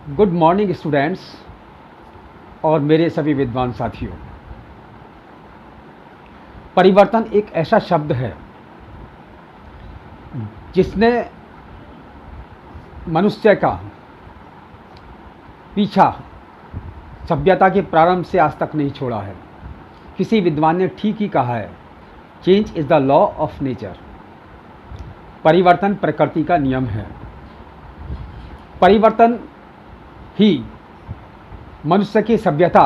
Good morning students और मेरे सभी विद्वान साथियों। परिवर्तन एक ऐसा शब्द है जिसने मनुष्य का पीछा सभ्यता के प्रारंभ से आज तक नहीं छोड़ा है। किसी विद्वान ने ठीक ही कहा है, change is the law of nature. परिवर्तन प्रकृति का नियम है। परिवर्तन ही मनुष्य की सभ्यता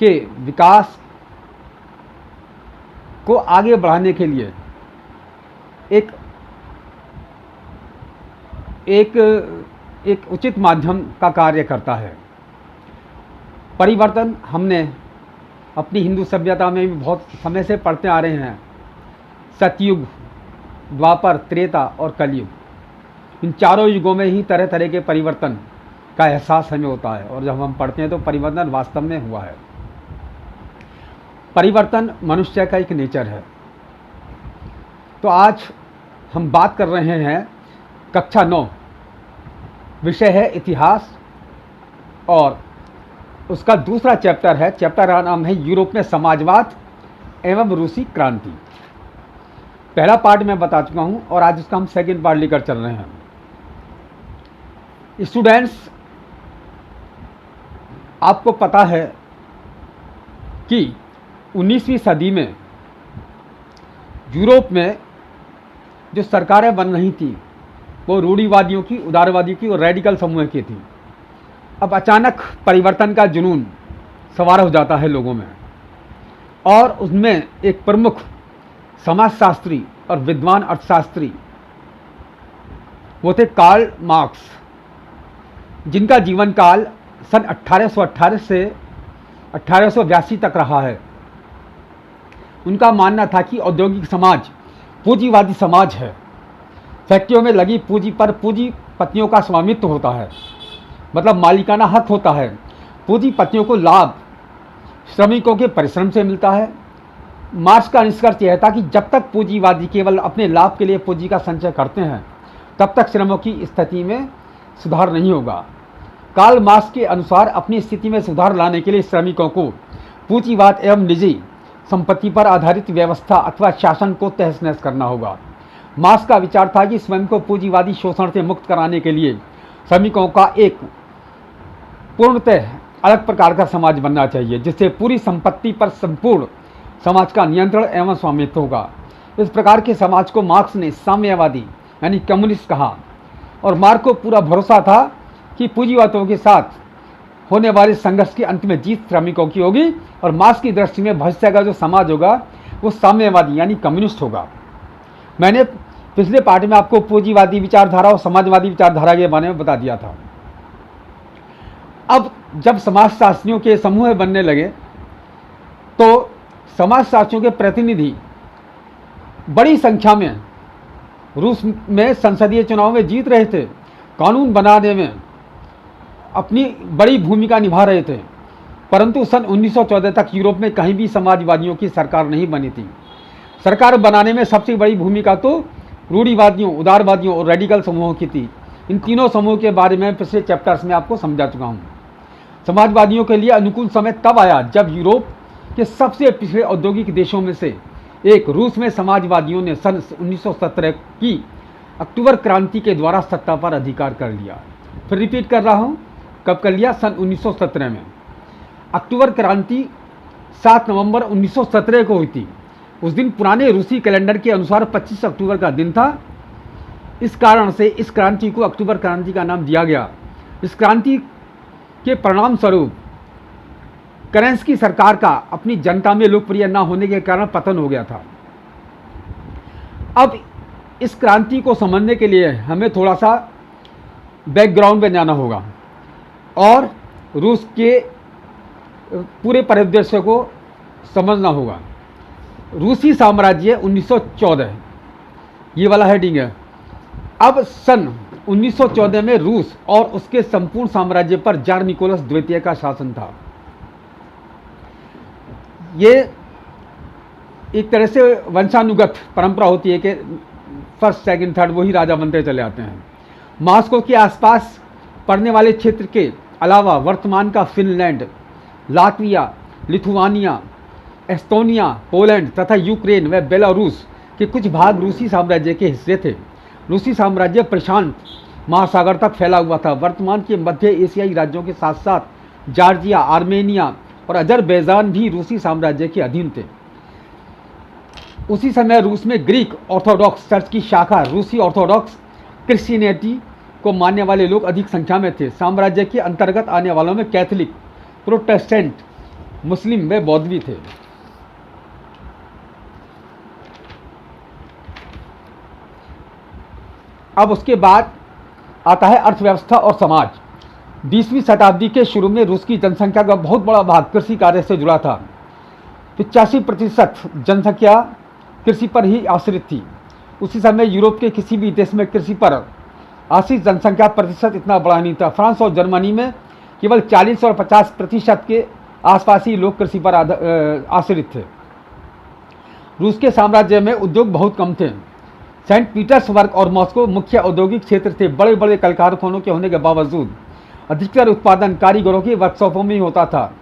के विकास को आगे बढ़ाने के लिए एक एक एक उचित माध्यम का कार्य करता है। परिवर्तन हमने अपनी हिंदू सभ्यता में भी बहुत समय से पढ़ते आ रहे हैं। सतयुग, द्वापर, त्रेता और कलयुग, इन चारों युगों में ही तरह तरह के परिवर्तन का एहसास हमें होता है और जब हम पढ़ते हैं तो परिवर्तन वास्तव में हुआ है। परिवर्तन मनुष्य का एक नेचर है। तो आज हम बात कर रहे हैं कक्षा 9, विषय है इतिहास और उसका दूसरा चैप्टर है, चैप्टर का नाम है यूरोप में समाजवाद एवं रूसी क्रांति। पहला पार्ट मैं बता चुका हूं और आज उसका हम सेकंड पार्ट लेकर चल रहे हैं। स्टूडेंट्स, आपको पता है कि 19वीं सदी में यूरोप में जो सरकारें बन रही थी वो रूढ़िवादियों की, उदारवादियों की और रेडिकल समूह की थी। अब अचानक परिवर्तन का जुनून सवार हो जाता है लोगों में और उसमें एक प्रमुख समाजशास्त्री और विद्वान अर्थशास्त्री वो थे कार्ल मार्क्स, जिनका जीवन काल सन 1818 से 1882 तक रहा है। उनका मानना था कि औद्योगिक समाज पूंजीवादी समाज है। फैक्ट्रियों में लगी पूंजी पर पूंजीपतियों का स्वामित्व होता है, मतलब मालिकाना हक होता है। पूंजीपतियों को लाभ श्रमिकों के परिश्रम से मिलता है। मार्क्स का निष्कर्ष यह था कि जब तक पूंजीवादी केवल अपने लाभ के लिए पूंजी का संचय करते हैं तब तक श्रमिकों की स्थिति में सुधार नहीं होगा। कार्ल मार्क्स के अनुसार अपनी स्थिति में सुधार लाने के लिए श्रमिकों को पूंजीवाद एवं निजी संपत्ति पर आधारित व्यवस्था अथवा शासन को तहस नहस करना होगा। मार्क्स का विचार था कि स्वयं को पूंजीवादी शोषण से मुक्त कराने के लिए श्रमिकों का एक पूर्णतः अलग प्रकार का समाज बनना चाहिए, जिससे पूरी संपत्ति पर संपूर्ण समाज का नियंत्रण एवं स्वामित्व होगा। इस प्रकार के समाज को मार्क्स ने साम्यवादी यानी कम्युनिस्ट कहा और मार्क्स को पूरा भरोसा था कि पूंजीवादियों के साथ होने वाले संघर्ष के अंत में जीत श्रमिकों की होगी और मार्क्स की दृष्टि में भविष्य का जो समाज होगा वो साम्यवादी यानी कम्युनिस्ट होगा। मैंने पिछले पार्ट में आपको पूंजीवादी विचारधारा और समाजवादी विचारधारा के बारे में बता दिया था। अब जब समाजशास्त्रियों के समूह बनने लगे तो समाजशास्त्रियों के प्रतिनिधि बड़ी संख्या में रूस में संसदीय चुनाव में जीत रहे थे, कानून बनाने में अपनी बड़ी भूमिका निभा रहे थे। परंतु सन 1914 तक यूरोप में कहीं भी समाजवादियों की सरकार नहीं बनी थी। सरकार बनाने में सबसे बड़ी भूमिका तो रूढ़िवादियों, उदारवादियों और रेडिकल समूहों की थी। इन तीनों समूह के बारे में पिछले चैप्टर्स में आपको समझा चुका हूँ। समाजवादियों के लिए अनुकूल समय तब आया जब यूरोप के सबसे पिछड़े औद्योगिक देशों में से एक रूस में समाजवादियों ने सन 1917 की अक्टूबर क्रांति के द्वारा सत्ता पर अधिकार कर लिया। फिर रिपीट कर रहा हूँ, कब कर लिया? सन 1917 में। अक्टूबर क्रांति 7 नवंबर 1917 को हुई थी। उस दिन पुराने रूसी कैलेंडर के अनुसार 25 अक्टूबर का दिन था। इस कारण से इस क्रांति को अक्टूबर क्रांति का नाम दिया गया। इस क्रांति के परिणाम स्वरूप करेंस की सरकार का अपनी जनता में लोकप्रिय न होने के कारण पतन हो गया था। अब इस क्रांति को समझने के लिए हमें थोड़ा सा बैकग्राउंड में जाना होगा और रूस के पूरे परिदृश्य को समझना होगा। रूसी साम्राज्य 1914, ये वाला हेडिंग है। अब सन 1914 में रूस और उसके संपूर्ण साम्राज्य पर जार निकोलस द्वितीय का शासन था। ये एक तरह से वंशानुगत परंपरा होती है कि फर्स्ट, सेकंड, थर्ड वही राजा बनते चले आते हैं। मॉस्को के आसपास पड़ने वाले क्षेत्र के अलावा वर्तमान का Finland, Latvia, Lithuania, Estonia, Poland तथा यूक्रेन व बेलारूस के कुछ भाग रूसी साम्राज्य के हिस्से थे। रूसी साम्राज्य प्रशांत महासागर तक फैला हुआ था। वर्तमान के मध्य एशियाई राज्यों के साथ साथ जॉर्जिया, आर्मेनिया और अजरबैजान भी रूसी साम्राज्य के अधीन थे। उसी समय रूस में ग्रीक ऑर्थोडॉक्स चर्च की शाखा रूसी ऑर्थोडॉक्स क्रिश्चियनिटी को मानने वाले लोग अधिक संख्या में थे। साम्राज्य के अंतर्गत आने वालों में कैथोलिक, प्रोटेस्टेंट, मुस्लिम व बौद्ध भी थे। अब उसके बाद आता है अर्थव्यवस्था और समाज। 20वीं शताब्दी के शुरू में रूस की जनसंख्या का बहुत बड़ा भाग कृषि कार्य से जुड़ा था। 85% जनसंख्या कृषि पर ही आश्रित थी। उसी समय यूरोप के किसी भी देश में कृषि पर आश्रित जनसंख्या प्रतिशत इतना बड़ा नहीं था। फ्रांस और जर्मनी में केवल 40 और 50% के आसपास ही लोग कृषि पर आश्रित थे। रूस के साम्राज्य में उद्योग बहुत कम थे। सेंट पीटर्सबर्ग और मॉस्को मुख्य औद्योगिक क्षेत्र थे। बड़े बड़े कल कारखानों के होने के बावजूद अधिकतर उत्पादन कारीगरों की वर्कशॉपों में ही होता था।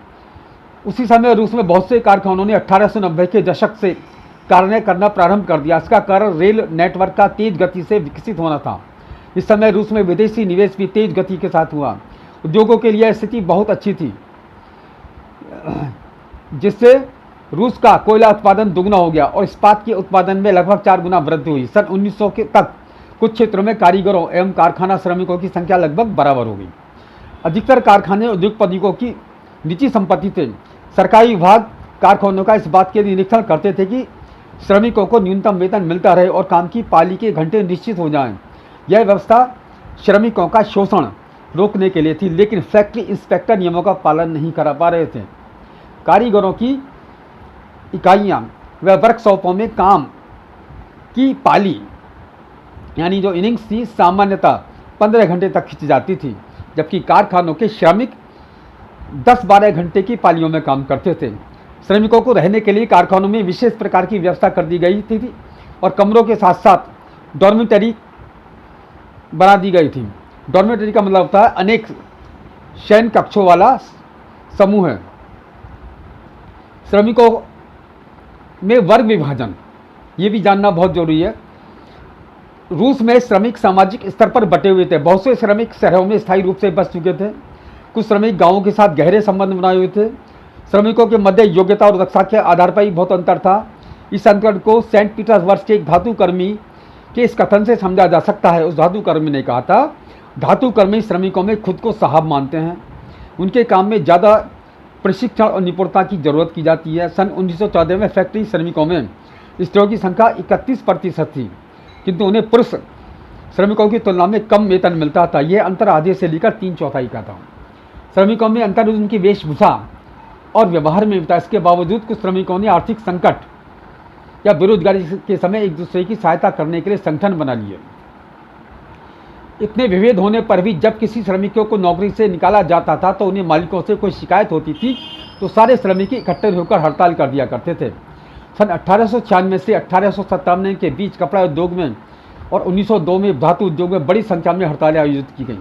उसी समय रूस में बहुत से कारखानों ने 1890 के दशक से कार्य करना प्रारंभ कर दिया। इसका कारण रेल नेटवर्क का तेज गति से विकसित होना था। इस समय रूस में विदेशी निवेश भी तेज गति के साथ हुआ। उद्योगों के लिए स्थिति बहुत अच्छी थी, जिससे रूस का कोयला उत्पादन दुगना हो गया और इस्पात के उत्पादन में लगभग 4 गुना वृद्धि हुई। सन 1900 के तक कुछ क्षेत्रों में कारीगरों एवं कारखाना श्रमिकों की संख्या लगभग बराबर हो गई। अधिकतर कारखाने उद्योगपतियों की निजी संपत्ति थे। सरकारी विभाग कारखानों का इस बात के लिए निरीक्षण करते थे कि श्रमिकों को न्यूनतम वेतन मिलता रहे और काम की पाली के घंटे निश्चित हो जाएं। यह व्यवस्था श्रमिकों का शोषण रोकने के लिए थी, लेकिन फैक्ट्री इंस्पेक्टर नियमों का पालन नहीं करा पा रहे थे। कारीगरों की इकाइयाँ व वर्कशॉपों में काम की पाली यानी जो इनिंग्स थी सामान्यतः 15 घंटे तक खिंच जाती थी, जबकि कारखानों के श्रमिक 10-12 घंटे की पालियों में काम करते थे। श्रमिकों को रहने के लिए कारखानों में विशेष प्रकार की व्यवस्था कर दी गई थी और कमरों के साथ साथ डॉर्मिटरी बना दी गई थी। डॉर्मिटरी का मतलब होता है अनेक शयन कक्षों वाला समूह है। श्रमिकों में वर्ग विभाजन, ये भी जानना बहुत जरूरी है। रूस में श्रमिक सामाजिक स्तर पर बटे हुए थे। बहुत से श्रमिक शहरों में स्थायी रूप से बस चुके थे। कुछ श्रमिक गांवों के साथ गहरे संबंध बनाए हुए थे। श्रमिकों के मध्य योग्यता और दक्षता के आधार पर ही बहुत अंतर था। इस अंतर को सेंट पीटर्सबर्ग के एक धातुकर्मी के इस कथन से समझा जा सकता है। उस धातुकर्मी ने कहा था, धातुकर्मी श्रमिकों में खुद को साहब मानते हैं। उनके काम में ज़्यादा प्रशिक्षण और निपुणता की जरूरत की जाती है। सन 1914 में फैक्ट्री श्रमिकों में स्त्रियों की संख्या 31% थी, किंतु उन्हें पुरुष श्रमिकों की तुलना में कम वेतन मिलता था। यह अंतर आधे से लेकर 3/4 का था। श्रमिकों में अंतर उनकी वेशभूषा और व्यवहार में था। इसके बावजूद कुछ श्रमिकों ने आर्थिक संकट या बेरोजगारी के समय एक दूसरे की सहायता करने के लिए संगठन बना लिए। इतने विभेद होने पर भी जब किसी श्रमिकों को नौकरी से निकाला जाता था तो उन्हें मालिकों से कोई शिकायत होती थी तो सारे श्रमिक इकट्ठे होकर हड़ताल कर दिया करते थे। सन 1896 से 1897 के बीच कपड़ा उद्योग में और 1902 में धातु उद्योग में बड़ी संख्या में हड़तालें आयोजित की गईं।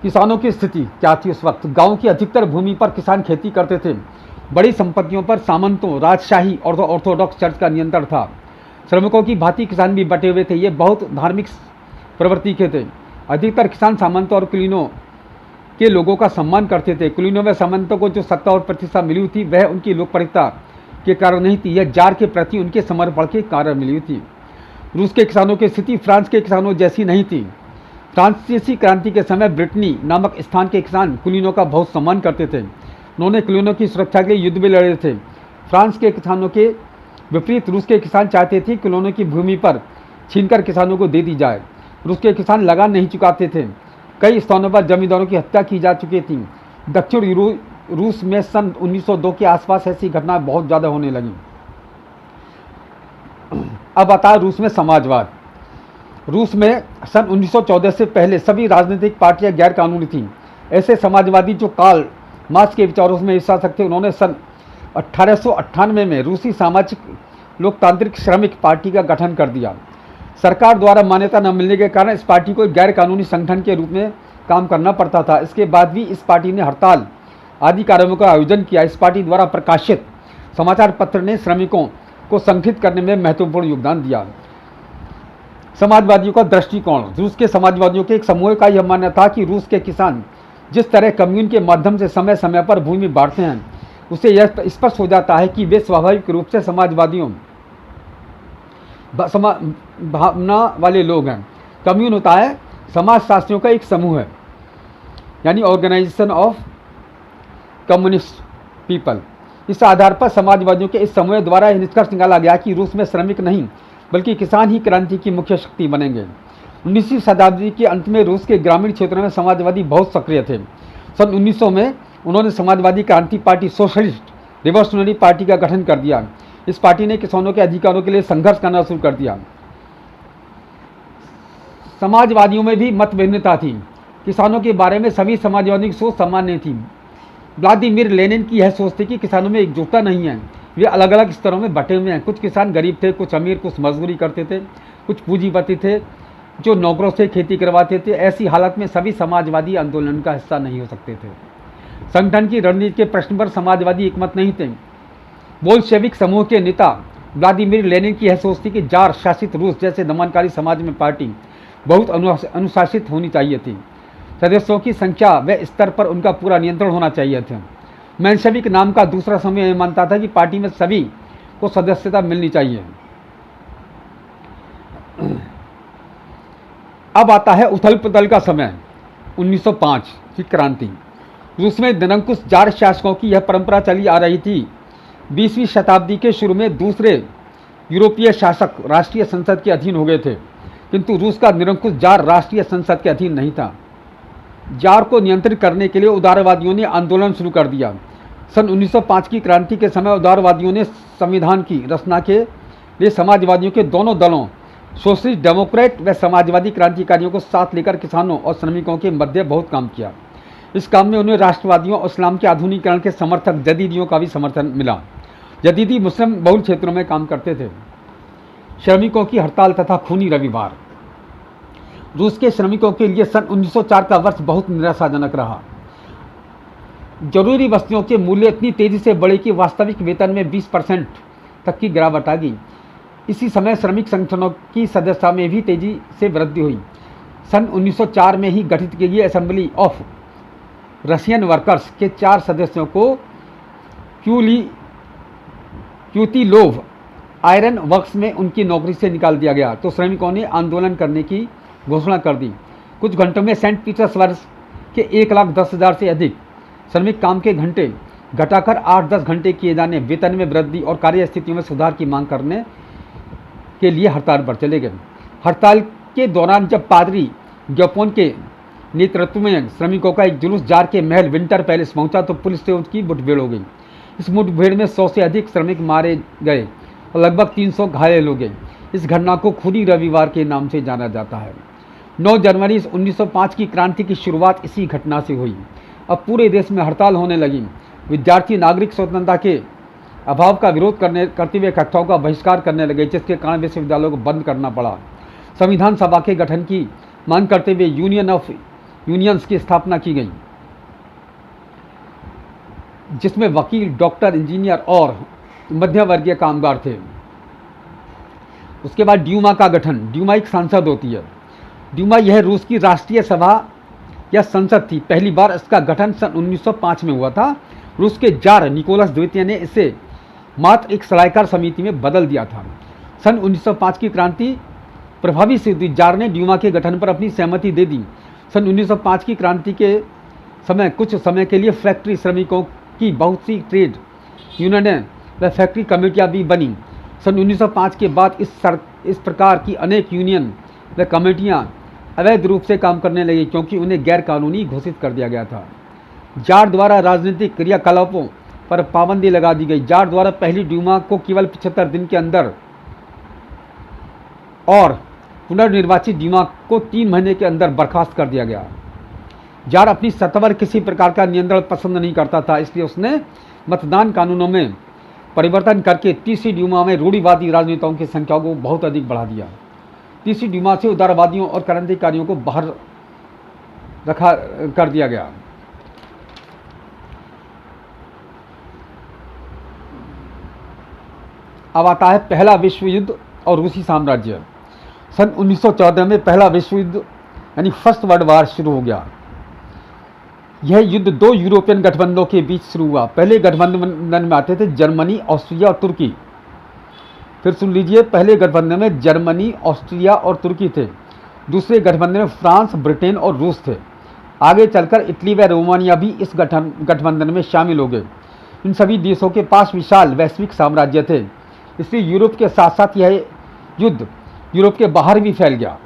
किसानों की स्थिति क्या थी उस वक्त? गांव की अधिकतर भूमि पर किसान खेती करते थे। बड़ी संपत्तियों पर सामंतों, राजशाही और ऑर्थोडॉक्स चर्च का नियंत्रण था। श्रमिकों की भांति किसान भी बटे हुए थे। ये बहुत धार्मिक प्रवृत्ति के थे। अधिकतर किसान सामंतों और कुलीनों के लोगों का सम्मान करते थे। कुलीनों व सामंतों को जो सत्ता और प्रतिष्ठा मिली थी वह उनकी लोकप्रियता के कारण नहीं थी, यह जार के प्रति उनके समर्पण के कारण मिली थी। रूस के किसानों की स्थिति फ्रांस के किसानों जैसी नहीं थी। फ्रांसीसी क्रांति के समय ब्रिटनी नामक स्थान के किसान कुलीनों का बहुत सम्मान करते थे। उन्होंने कुलीनों की सुरक्षा के लिए युद्ध भी लड़े थे। फ्रांस के किसानों के विपरीत रूस के किसान चाहते थे कुलीनों की भूमि पर छीनकर किसानों को दे दी जाए। रूस के किसान लगान नहीं चुकाते थे। कई स्थानों पर जमींदारों की हत्या की जा चुकी थी। दक्षिण रूस में सन 1902 के आसपास ऐसी घटनाएं बहुत ज़्यादा होने लगी। अब आता है रूस में समाजवाद। रूस में सन 1914 से पहले सभी राजनीतिक पार्टियां गैर कानूनी थीं। ऐसे समाजवादी जो कार्ल मार्क्स के विचारों में विश्वास रखते, उन्होंने सन 1898 में रूसी सामाजिक लोकतांत्रिक श्रमिक पार्टी का गठन कर दिया। सरकार द्वारा मान्यता न मिलने के कारण इस पार्टी को गैर कानूनी संगठन के रूप में काम करना पड़ता था। इसके बाद भी इस पार्टी ने हड़ताल आदि कार्यक्रमों का आयोजन किया। इस पार्टी द्वारा प्रकाशित समाचार पत्र ने श्रमिकों को संगठित करने में महत्वपूर्ण योगदान दिया। समाजवादियों का दृष्टिकोण। रूस के समाजवादियों के एक समूह का यह मानना था कि रूस के किसान जिस तरह कम्यून के माध्यम से समय समय पर भूमि बांटते हैं, उससे यह स्पष्ट हो जाता है कि वे स्वाभाविक रूप से समाजवादियों भावना वाले लोग हैं। कम्यून होता है समाजशास्त्रियों का एक समूह है, यानी ऑर्गेनाइजेशन ऑफ कम्युनिस्ट पीपल। इस आधार पर समाजवादियों के इस समूह द्वारा यह निष्कर्ष निकाला गया कि रूस में श्रमिक नहीं बल्कि किसान ही क्रांति की मुख्य शक्ति बनेंगे। 19वीं शताब्दी के अंत में रूस के ग्रामीण क्षेत्रों में समाजवादी बहुत सक्रिय थे। सन 1900 में उन्होंने समाजवादी क्रांति पार्टी सोशलिस्ट रिवॉल्यूशनरी पार्टी का गठन कर दिया। इस पार्टी ने किसानों के अधिकारों के लिए संघर्ष करना शुरू कर दिया। समाजवादियों में भी मतभिन्नता थी। किसानों के बारे में सभी समाजवादियों की सोच समान नहीं थी। व्लादिमीर लेनिन की यह सोच थी कि किसानों में एकजुटता नहीं है, वे अलग अलग स्तरों में बटे हुए हैं। कुछ किसान गरीब थे, कुछ अमीर, कुछ मजदूरी करते थे, कुछ पूंजीपति थे जो नौकरों से खेती करवाते थे। ऐसी हालत में सभी समाजवादी आंदोलन का हिस्सा नहीं हो सकते थे। संगठन की रणनीति के प्रश्न पर समाजवादी एकमत नहीं थे। बोल्शेविक समूह के नेता व्लादिमीर लेनिन की यह सोच थी कि जार शासित रूस जैसे दमनकारी समाज में पार्टी बहुत अनुशासित होनी चाहिए थी। सदस्यों की संख्या व स्तर पर उनका पूरा नियंत्रण होना चाहिए था। मेंशेविक नाम का दूसरा समूह यह मानता था कि पार्टी में सभी को सदस्यता मिलनी चाहिए। अब आता है उथल पुथल का समय। 1905 की क्रांति। रूस में निरंकुश जार शासकों की यह परंपरा चली आ रही थी। 20वीं शताब्दी के शुरू में दूसरे यूरोपीय शासक राष्ट्रीय संसद के अधीन हो गए थे, किंतु रूस का निरंकुश जार राष्ट्रीय संसद के अधीन नहीं था। जार को नियंत्रित करने के लिए उदारवादियों ने आंदोलन शुरू कर दिया। सन 1905 की क्रांति के समय उदारवादियों ने संविधान की रचना के लिए समाजवादियों के दोनों दलों सोशलिस्ट डेमोक्रेट व समाजवादी क्रांतिकारियों को साथ लेकर किसानों और श्रमिकों के मध्य बहुत काम किया। इस काम में उन्हें राष्ट्रवादियों और इस्लाम के आधुनिकीकरण के समर्थक जदीदियों का भी समर्थन मिला। जदीदी मुस्लिम बहुल क्षेत्रों में काम करते थे। श्रमिकों की हड़ताल तथा खूनी रविवार। रूस के श्रमिकों के लिए सन 1904 का वर्ष बहुत निराशाजनक रहा। जरूरी वस्तुओं के मूल्य इतनी तेजी से बढ़े कि वास्तविक वेतन में 20% तक की गिरावट आ गई। इसी समय श्रमिक संगठनों की सदस्यता में भी तेजी से वृद्धि हुई। सन 1904 में ही गठित की गई असेंबली ऑफ रशियन वर्कर्स के 4 सदस्यों को क्यूतिलोव आयरन वर्क्स में उनकी नौकरी से निकाल दिया गया, तो श्रमिकों ने आंदोलन करने की घोषणा कर दी। कुछ घंटों में सेंट पीटर्सबर्ग के 1,10,000 से अधिक श्रमिक काम के घंटे घटाकर 8-10 घंटे किए जाने, वेतन में वृद्धि और कार्य स्थितियों में सुधार की मांग करने के लिए हड़ताल पर चले गए। हड़ताल के दौरान जब पादरी ग्योपोन के नेतृत्व में श्रमिकों का एक जुलूस जार के महल विंटर पैलेस पहुंचा तो पुलिस से उसकी मुठभेड़ हो गई। इस मुठभेड़ में 100 से अधिक श्रमिक मारे गए और लगभग 300 घायल हो गए। इस घटना को खूनी रविवार के नाम से जाना जाता है। 9 जनवरी 1905 की क्रांति की शुरुआत इसी घटना से हुई। अब पूरे देश में हड़ताल होने लगी। विद्यार्थी नागरिक स्वतंत्रता के अभाव का विरोध करते हुए कक्षाओं का बहिष्कार करने लगे, जिसके कारण विश्वविद्यालयों को बंद करना पड़ा। संविधान सभा के गठन की मांग करते हुए यूनियन ऑफ यूनियंस की स्थापना की गई, जिसमें वकील, डॉक्टर, इंजीनियर और मध्यवर्गीय कामगार थे। उसके बाद ड्यूमा का गठन। ड्यूमा एक संसद होती है। ड्यूमा यह रूस की राष्ट्रीय सभा या संसद थी। पहली बार इसका गठन सन 1905 में हुआ था। रूस के जार निकोलस द्वितीय ने इसे मात्र एक सलाहकार समिति में बदल दिया था। सन 1905 की क्रांति प्रभावी सिद्ध हुई। जार ने ड्यूमा के गठन पर अपनी सहमति दे दी। सन 1905 की क्रांति के समय कुछ समय के लिए फैक्ट्री श्रमिकों की बहुत सी ट्रेड यूनियनें व फैक्ट्री कमेटियां भी बनी। सन 1905 के बाद इस प्रकार की अनेक यूनियन व कमेटियां अवैध रूप से काम करने लगी, क्योंकि उन्हें गैर कानूनी घोषित कर दिया गया था। जार द्वारा राजनीतिक क्रियाकलापों पर पाबंदी लगा दी गई। जार द्वारा पहली ड्यूमा को केवल 75 दिन के अंदर और पुनर्निर्वाचित ड्यूमा को 3 महीने के अंदर बर्खास्त कर दिया गया। जार अपनी सत्ता पर किसी प्रकार का नियंत्रण पसंद नहीं करता था, इसलिए उसने मतदान कानूनों में परिवर्तन करके तीसरी ड्यूमा में रूढ़िवादी राजनेताओं की संख्या को बहुत अधिक बढ़ा दिया। तीसरी ड्यूमा से उदारवादियों और क्रांतिकारियों को बाहर रखा कर दिया गया। अब आता है पहला विश्व युद्ध और रूसी साम्राज्य। सन 1914 में पहला विश्व युद्ध यानी फर्स्ट वर्ल्ड वार शुरू हो गया। यह युद्ध दो यूरोपियन गठबंधनों के बीच शुरू हुआ। पहले गठबंधन में आते थे जर्मनी, ऑस्ट्रिया और तुर्की। फिर सुन लीजिए, पहले गठबंधन में जर्मनी, ऑस्ट्रिया और तुर्की थे। दूसरे गठबंधन में फ्रांस, ब्रिटेन और रूस थे। आगे चलकर इटली व रोमानिया भी इस गठबंधन में शामिल हो गए। इन सभी देशों के पास विशाल वैश्विक साम्राज्य थे, इसलिए यूरोप के साथ साथ यह युद्ध यूरोप के बाहर भी फैल गया।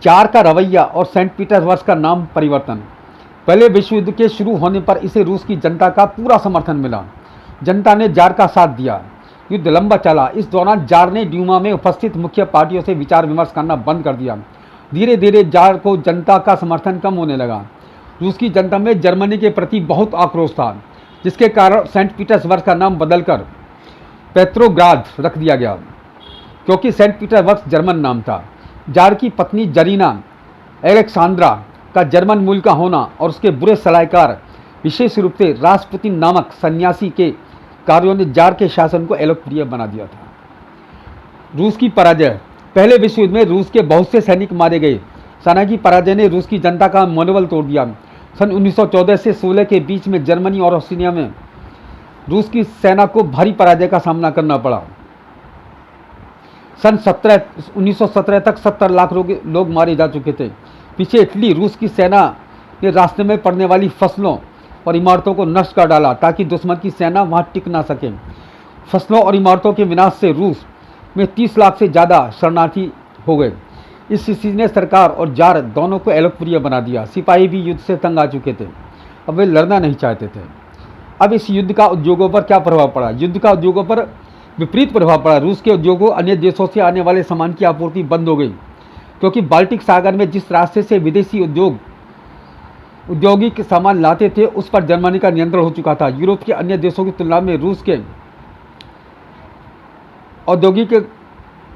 जार का रवैया और सेंट पीटर्सबर्ग का नाम परिवर्तन। पहले विश्व युद्ध के शुरू होने पर इसे रूस की जनता का पूरा समर्थन मिला। जनता ने जार का साथ दिया। युद्ध लंबा चला। इस दौरान जार ने ड्यूमा में उपस्थित मुख्य पार्टियों से विचार विमर्श करना बंद कर दिया। धीरे धीरे जार को जनता का समर्थन कम होने लगा। रूस की जनता में जर्मनी के प्रति बहुत आक्रोश था, जिसके कारण सेंट पीटर्सबर्ग का नाम बदलकर पेट्रोग्राद रख दिया गया, क्योंकि सेंट पीटर्सबर्ग जर्मन नाम था। जार की पत्नी जरीना एलेक्सांद्रा का जर्मन मूल का होना और उसके बुरे सलाहकार, विशेष रूप से रासपुतिन नामक सन्यासी के कार्यों ने जार के शासन को अलोकप्रिय बना दिया था। रूस की पराजय। पहले विश्व युद्ध में रूस के बहुत से सैनिक मारे गए। सेना की पराजय ने रूस की जनता का मनोबल तोड़ दिया। सन 1914 से 16 के बीच में जर्मनी और ऑस्ट्रिया में रूस की सेना को भारी पराजय का सामना करना पड़ा। सन 1917 तक 70 लाख लोग मारे जा चुके थे। पीछे इटली रूस की सेना ने रास्ते में पड़ने वाली फसलों और इमारतों को नष्ट कर डाला, ताकि दुश्मन की सेना वहां टिक ना सके। फसलों और इमारतों के विनाश से रूस में 30 लाख से ज़्यादा शरणार्थी हो गए। इस स्थिति ने सरकार और जार दोनों को अलोकप्रिय बना दिया। सिपाही भी युद्ध से तंग आ चुके थे, अब वे लड़ना नहीं चाहते थे। अब इस युद्ध का उद्योगों पर क्या प्रभाव पड़ा? युद्ध का उद्योगों पर विपरीत प्रभाव पड़ा। रूस के उद्योगों अन्य देशों से आने वाले सामान की आपूर्ति बंद हो गई, क्योंकि बाल्टिक सागर में जिस रास्ते से विदेशी औद्योगिक सामान लाते थे उस पर जर्मनी का नियंत्रण हो चुका था। यूरोप के अन्य देशों की तुलना में रूस के औद्योगिक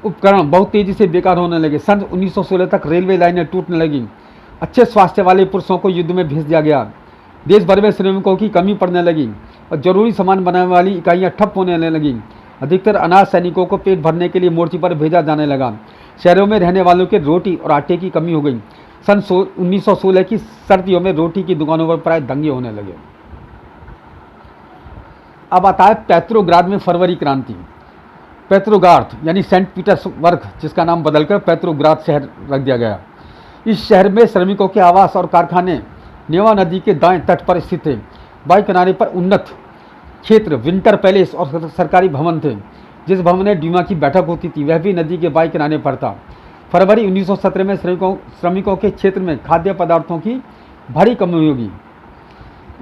उपकरण बहुत तेजी से बेकार होने लगे। सन 1916 तक रेलवे लाइनें टूटने लगी। अच्छे स्वास्थ्य वाले पुरुषों को युद्ध में भेज दिया गया। देश भर में श्रमिकों की कमी पड़ने लगी और जरूरी सामान बनाने वाली इकाइयां ठप होने लगी। अधिकतर अनाथ सैनिकों को पेट भरने के लिए मोर्चे पर भेजा जाने लगा। शहरों में रहने वालों के रोटी और आटे की कमी हो गई। सन 1916 की सर्दियों में रोटी की दुकानों पर प्राय दंगे होने लगे। अब आता है पेट्रोग्राद में फरवरी क्रांति। पेट्रोग्राद यानी सेंट पीटर्सबर्ग, जिसका नाम बदलकर पेट्रोग्राद शहर रख दिया गया। इस शहर में श्रमिकों के आवास और कारखाने नेवा नदी के दाएं तट पर स्थित थे। बाएं किनारे पर उन्नत क्षेत्र, विंटर पैलेस और सरकारी भवन थे। जिस भवन में ड्यूमा की बैठक होती थी वह भी नदी के बाएं किनारे पर था। फरवरी 1917 में श्रमिकों के क्षेत्र में खाद्य पदार्थों की भारी कमी होगी।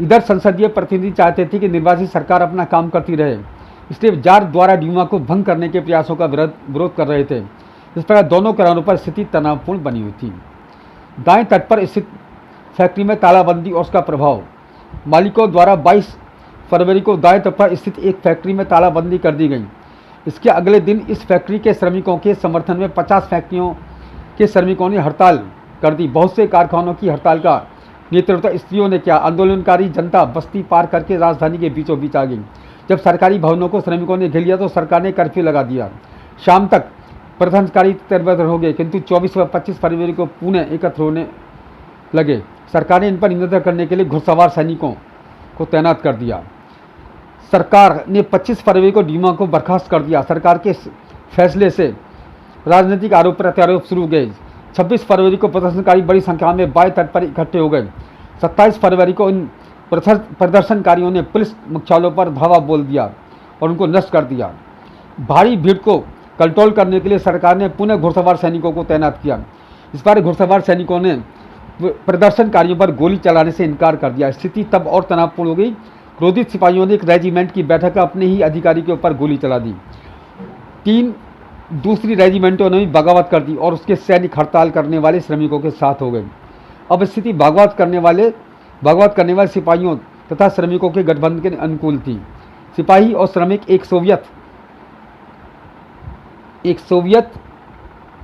इधर संसदीय प्रतिनिधि चाहते थे कि निर्वाचित सरकार अपना काम करती रहे, इसलिए जार द्वारा ड्यूमा को भंग करने के प्रयासों का विरोध कर रहे थे। इस प्रकार दोनों किनारों पर स्थिति तनावपूर्ण बनी हुई थी। दाएं तट पर स्थित फैक्ट्री में तालाबंदी और उसका प्रभाव। मालिकों द्वारा 22 फरवरी को दाएं तट पर स्थित एक फैक्ट्री में तालाबंदी कर दी गई। इसके अगले दिन इस फैक्ट्री के श्रमिकों के समर्थन में 50 फैक्ट्रियों के श्रमिकों ने हड़ताल कर दी। बहुत से कारखानों की हड़ताल का नेतृत्व स्त्रियों ने किया। आंदोलनकारी जनता बस्ती पार करके राजधानी के बीचों बीच आ गई। जब सरकारी भवनों को श्रमिकों ने घेर लिया तो सरकार ने कर्फ्यू लगा दिया। शाम तक प्रदर्शनकारी तरबतर हो गए, किंतु 24 व 25 फरवरी को पुनः एकत्र होने लगे। सरकार ने इन पर नियंत्रण करने के लिए घुड़सवार सैनिकों को तैनात कर दिया। सरकार ने 25 फरवरी को ड्यूमा को बर्खास्त कर दिया। सरकार के फैसले से राजनीतिक आरोप प्रत्यारोप शुरू हो गए। 26 फरवरी को प्रदर्शनकारी बड़ी संख्या में बाएं तट पर इकट्ठे हो गए। 27 फरवरी को इन प्रदर्शनकारियों ने पुलिस मुख्यालयों पर धावा बोल दिया और उनको नष्ट कर दिया। भारी भीड़ को कंट्रोल करने के लिए सरकार ने पुनः घुड़सवार सैनिकों को तैनात किया। इस बार घुड़सवार सैनिकों ने प्रदर्शनकारियों पर गोली चलाने से इनकार कर दिया। स्थिति तब और तनावपूर्ण हो गई। क्रोधित सिपाहियों ने एक रेजिमेंट की बैठक में अपने ही अधिकारी के ऊपर गोली चला दी। 3 दूसरी रेजिमेंटों ने भी बगावत कर दी और उसके सैनिक हड़ताल करने वाले श्रमिकों के साथ हो गए। अब स्थिति बगावत करने वाले सिपाहियों तथा श्रमिकों के गठबंधन के अनुकूल थी। सिपाही और श्रमिक एक एक सोवियत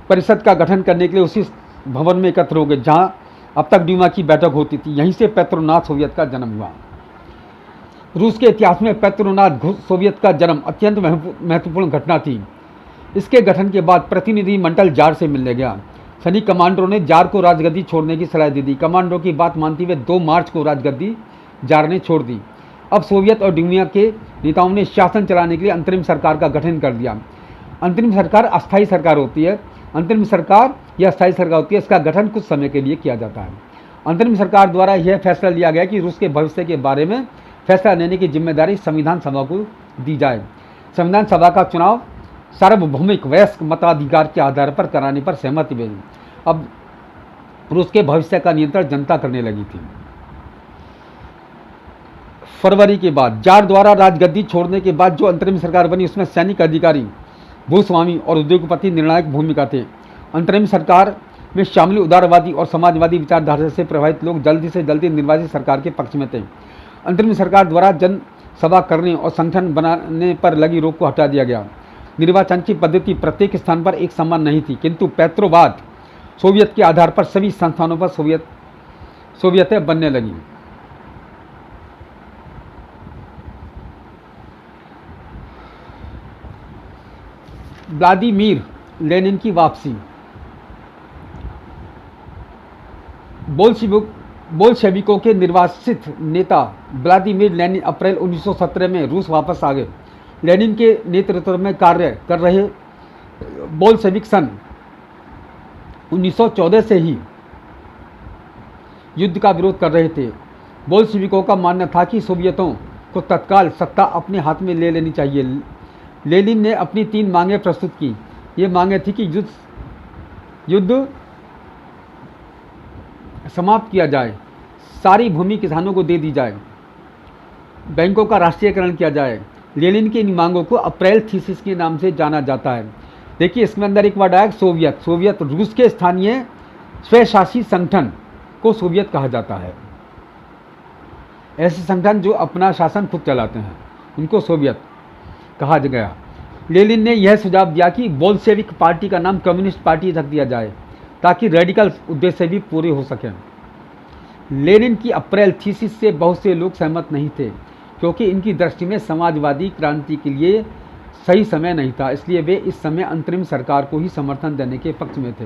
परिषद का गठन करने के लिए उसी भवन में एकत्र हो गए जहां अब तक ड्यूमा की बैठक होती थी। यहीं से पेट्रोनाथ सोवियत का जन्म हुआ। रूस के इतिहास में पेट्रोनाथ सोवियत का जन्म अत्यंत महत्वपूर्ण घटना थी। इसके गठन के बाद प्रतिनिधि मंडल जार से मिलने गया। सैनिक कमांडरों ने जार को राजगद्दी छोड़ने की सलाह दे दी। कमांडरों की बात मानते हुए 2 मार्च को राजगद्दी जार ने छोड़ दी। अब सोवियत और ड्यूमा के नेताओं ने शासन चलाने के लिए अंतरिम सरकार का गठन कर दिया। अंतरिम सरकार अस्थायी सरकार होती है। अंतरिम सरकार या अस्थायी सरकार होती है, इसका गठन कुछ समय के लिए किया जाता है। अंतरिम सरकार द्वारा यह फैसला लिया गया कि रूस के भविष्य के बारे में फैसला लेने की जिम्मेदारी संविधान सभा को दी जाए। संविधान सभा का चुनाव सार्वभौमिक वयस्क मताधिकार के आधार पर कराने पर सहमति मिली। अब रूस के भविष्य का नियंत्रण जनता करने लगी थी। फरवरी के बाद जार द्वारा राजगद्दी छोड़ने के बाद जो अंतरिम सरकार बनी उसमें सैनिक अधिकारी, भूस्वामी और उद्योगपति निर्णायक भूमिका थे। अंतरिम सरकार में शामिल उदारवादी और समाजवादी विचारधारा से प्रभावित लोग जल्दी से जल्दी निर्वाचित सरकार के पक्ष में थे। अंतरिम सरकार द्वारा जनसभा करने और संगठन बनाने पर लगी रोक को हटा दिया गया। निर्वाचन की पद्धति प्रत्येक स्थान पर एक समान नहीं थी, किंतु पेट्रोवाद सोवियत के आधार पर सभी संस्थानों पर सोवियतें बनने लगी। व्लादिमीर लेनिन की वापसी। बोल्शेविकों के निर्वासित नेता व्लादिमीर लेनिन अप्रैल 1917 में रूस वापस आ गए। लेनिन के नेतृत्व में कार्य कर रहे बोल्शेविक सन 1914 से ही युद्ध का विरोध कर रहे थे। बोल्शेविकों का मानना था कि सोवियतों को तत्काल सत्ता अपने हाथ में ले लेनी चाहिए। लेनिन ने अपनी 3 मांगें प्रस्तुत की। ये मांगें थी कि युद्ध समाप्त किया जाए, सारी भूमि किसानों को दे दी जाए, बैंकों का राष्ट्रीयकरण किया जाए। लेनिन की इन मांगों को अप्रैल थीसिस के नाम से जाना जाता है। देखिए इसमें अंदर एक वर्ड आया सोवियत। सोवियत रूस के स्थानीय स्वशासी संगठन को सोवियत कहा जाता है। ऐसे संगठन जो अपना शासन खुद चलाते हैं उनको सोवियत कहा गया। लेनिन ने यह सुझाव दिया कि बोल्शेविक पार्टी का नाम कम्युनिस्ट पार्टी रख दिया जाए ताकि रेडिकल उद्देश्य भी पूरे हो सकें। लेनिन की अप्रैल थीसिस से बहुत से लोग सहमत नहीं थे क्योंकि इनकी दृष्टि में समाजवादी क्रांति के लिए सही समय नहीं था, इसलिए वे इस समय अंतरिम सरकार को ही समर्थन देने के पक्ष में थे।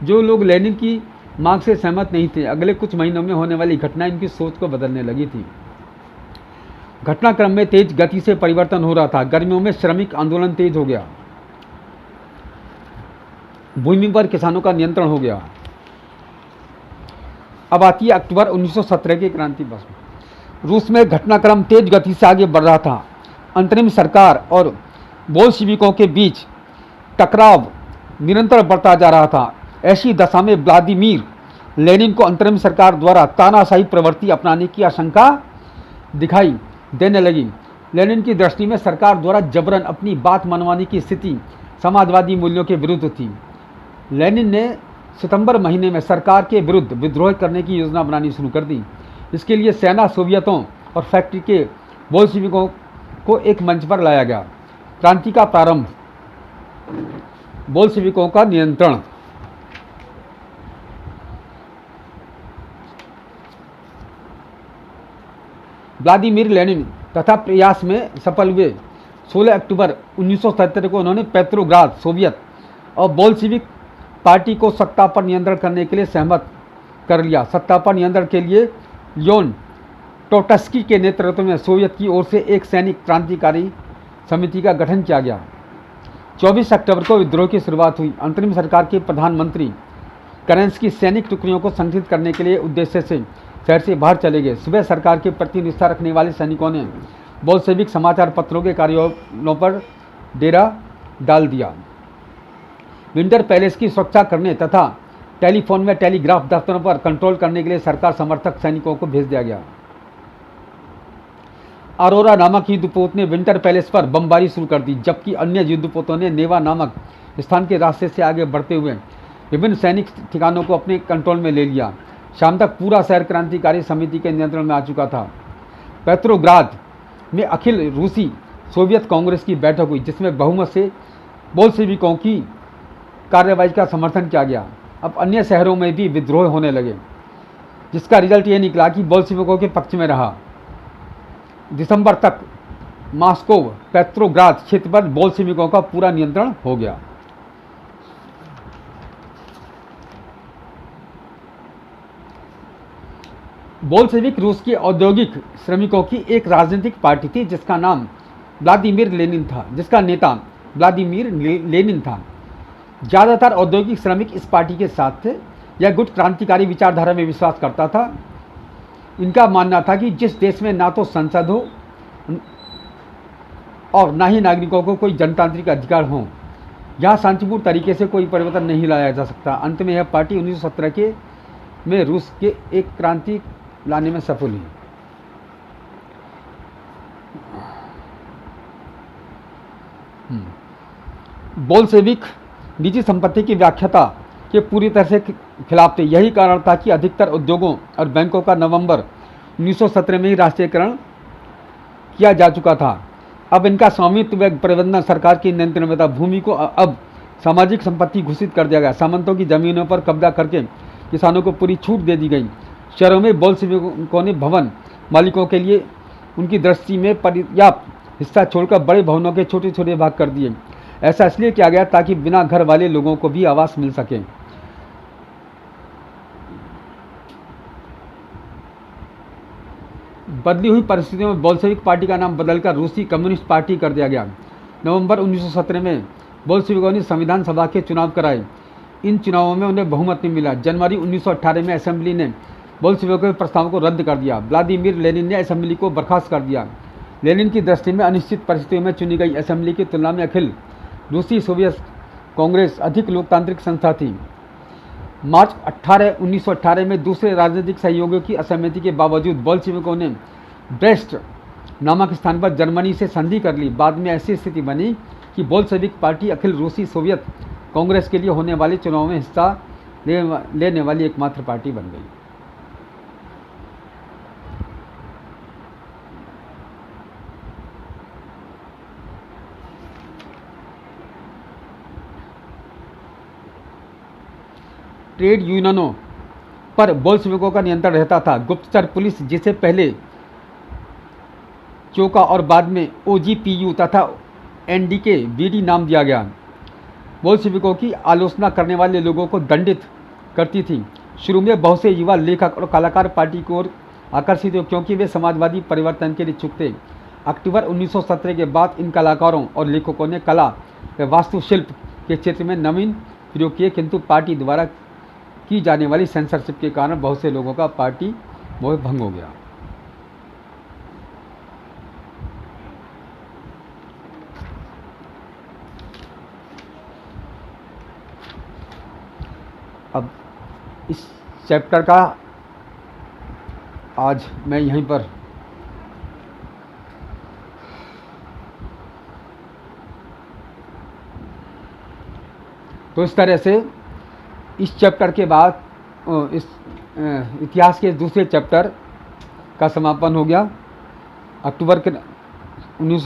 जो लोग लेनिन की मांग से सहमत नहीं थे, अगले कुछ महीनों में होने वाली घटनाएं इनकी सोच को बदलने लगी थी। घटनाक्रम में तेज गति से परिवर्तन हो रहा था। गर्मियों में श्रमिक आंदोलन तेज हो गया, भूमि पर किसानों का नियंत्रण हो गया। अब आती है अक्टूबर 1917 की क्रांति बस। रूस में घटनाक्रम तेज गति से आगे बढ़ रहा था। अंतरिम सरकार और बोल्शेविकों के बीच टकराव निरंतर बढ़ता जा रहा था। ऐसी दशा में व्लादिमीर लेनिन को अंतरिम सरकार द्वारा तानाशाही प्रवृत्ति अपनाने की आशंका दिखाई देने लगी। लेनिन की दृष्टि में सरकार द्वारा जबरन अपनी बात मनवाने की स्थिति समाजवादी मूल्यों के विरुद्ध थी। लेनिन ने सितंबर महीने में सरकार के विरुद्ध विद्रोह करने की योजना बनानी शुरू कर दी। इसके लिए सेना, सोवियतों और फैक्ट्री के बोल्शेविकों को एक मंच पर लाया गया। क्रांति का प्रारंभ, बोल्शेविकों का नियंत्रण। व्लादिमीर लेनिन तथा प्रयास में सफल हुए। 16 अक्टूबर 1977 को उन्होंने पेट्रोग्राद सोवियत और बोल्शेविक पार्टी को सत्ता पर नियंत्रण करने के लिए सहमत कर लिया। सत्ता पर नियंत्रण के लिए लियोन ट्रोट्स्की के नेतृत्व में सोवियत की ओर से एक सैनिक क्रांतिकारी समिति का गठन किया गया। 24 अक्टूबर को विद्रोह की शुरुआत हुई। अंतरिम सरकार के प्रधानमंत्री करेंस्की सैनिक टुकड़ियों को संगठित करने के लिए उद्देश्य से शहर से बाहर चले गए। सुबह सरकार के प्रति निष्ठा रखने वाले सैनिकों ने बोल्शेविक समाचार पत्रों के कार्यालयों पर डेरा डाल दिया। विंटर पैलेस की सुरक्षा करने तथा टेलीफोन व टेलीग्राफ दफ्तरों पर कंट्रोल करने के लिए सरकार समर्थक सैनिकों को भेज दिया गया। अरोरा नामक युद्धपोत ने विंटर पैलेस पर बमबारी शुरू कर दी, जबकि अन्य युद्धपोतों ने नेवा नामक स्थान के रास्ते से आगे बढ़ते हुए विभिन्न सैनिक ठिकानों को अपने कंट्रोल में ले लिया। शाम तक पूरा शहर क्रांतिकारी समिति के नियंत्रण में आ चुका था। पेट्रोग्राद में अखिल रूसी सोवियत कांग्रेस की बैठक हुई, जिसमें बहुमत से बोल्शेविकों की कार्रवाई का समर्थन किया गया। अब अन्य शहरों में भी विद्रोह होने लगे, जिसका रिजल्ट ये निकला कि बोल्शेविकों के पक्ष में रहा। दिसंबर तक मॉस्को पेट्रोग्राद क्षेत्र पर बोल्शेविकों का पूरा नियंत्रण हो गया। बोल्शेविक रूस के औद्योगिक श्रमिकों की एक राजनीतिक पार्टी थी जिसका नाम व्लादिमीर लेनिन था, जिसका नेता व्लादिमीर लेनिन था। ज़्यादातर औद्योगिक श्रमिक इस पार्टी के साथ थे। यह गुट क्रांतिकारी विचारधारा में विश्वास करता था। इनका मानना था कि जिस देश में ना तो संसद हो और ना ही नागरिकों को कोई जनतांत्रिक अधिकार हो, यहाँ शांतिपूर्ण तरीके से कोई परिवर्तन नहीं लाया जा सकता। अंत में यह पार्टी 1917 में रूस के एक क्रांति लाने में सफल हुई। बोल्शेविक निजी संपत्ति की व्याख्याता के पूरी तरह से खिलाफ थे। यही कारण था कि अधिकतर उद्योगों और बैंकों का नवंबर 1917 में ही राष्ट्रीयकरण किया जा चुका था। अब इनका स्वामित्व व प्रबंधन सरकार के नियंत्रण में था। भूमि को अब सामाजिक संपत्ति घोषित कर दिया गया। सामंतों की जमीनों पर कब्जा करके किसानों को पूरी छूट दे दी गई। शहरों में बोल्शेविकों ने भवन मालिकों के लिए उनकी दृष्टि में पर्याप्त हिस्सा छोड़कर बड़े भवनों के छोटे छोटे भाग कर दिए। ऐसा इसलिए किया गया ताकि बिना घर वाले लोगों को भी आवास मिल सके। बदली हुई परिस्थितियों में बोल्शेविक पार्टी का नाम बदलकर रूसी कम्युनिस्ट पार्टी कर दिया गया। नवंबर 1917 में बोल्शेविकों ने संविधान सभा के चुनाव कराए। इन चुनावों में उन्हें बहुमत नहीं मिला। जनवरी 1918 में असेंबली ने बोल्शेविकों के प्रस्ताव को रद्द कर दिया। व्लादिमीर लेनिन ने असेंबली को बर्खास्त कर दिया। लेनिन की दृष्टि में अनिश्चित परिस्थितियों में चुनी गई असेंबली की तुलना में अखिल रूसी सोवियत कांग्रेस अधिक लोकतांत्रिक संस्था थी। मार्च 1918 में दूसरे राजनीतिक सहयोगियों की असहमति के बावजूद बोल्शेविकों ने ब्रेस्ट नामक स्थान पर जर्मनी से संधि कर ली। बाद में ऐसी स्थिति बनी कि बोल्शेविक पार्टी अखिल रूसी सोवियत कांग्रेस के लिए होने वाले चुनाव में हिस्सा लेने वाली एकमात्र पार्टी बन गई। ट्रेड यूनियनों पर बोल्शेविकों का नियंत्रण रहता था। गुप्तचर पुलिस, जिसे पहले चोका और बाद में ओजीपीयू तथा एनडीके बीडी नाम दिया गया, बोल्शेविकों की आलोचना करने वाले लोगों को दंडित करती थी। शुरू में बहुत से युवा लेखक और कलाकार पार्टी की ओर आकर्षित हुए क्योंकि वे समाजवादी परिवर्तन के लिए इच्छुक थे। अक्टूबर 1917 के बाद इन कलाकारों और लेखकों ने कला व वास्तुशिल्प के क्षेत्र में नवीन प्रयोग किए, किंतु पार्टी द्वारा की जाने वाली सेंसरशिप के कारण बहुत से लोगों का पार्टी मोह भंग हो गया। अब इस चैप्टर का आज मैं यहीं पर तो इस तरह से इस चैप्टर के बाद इस इतिहास के दूसरे चैप्टर का समापन हो गया। अक्टूबर के 19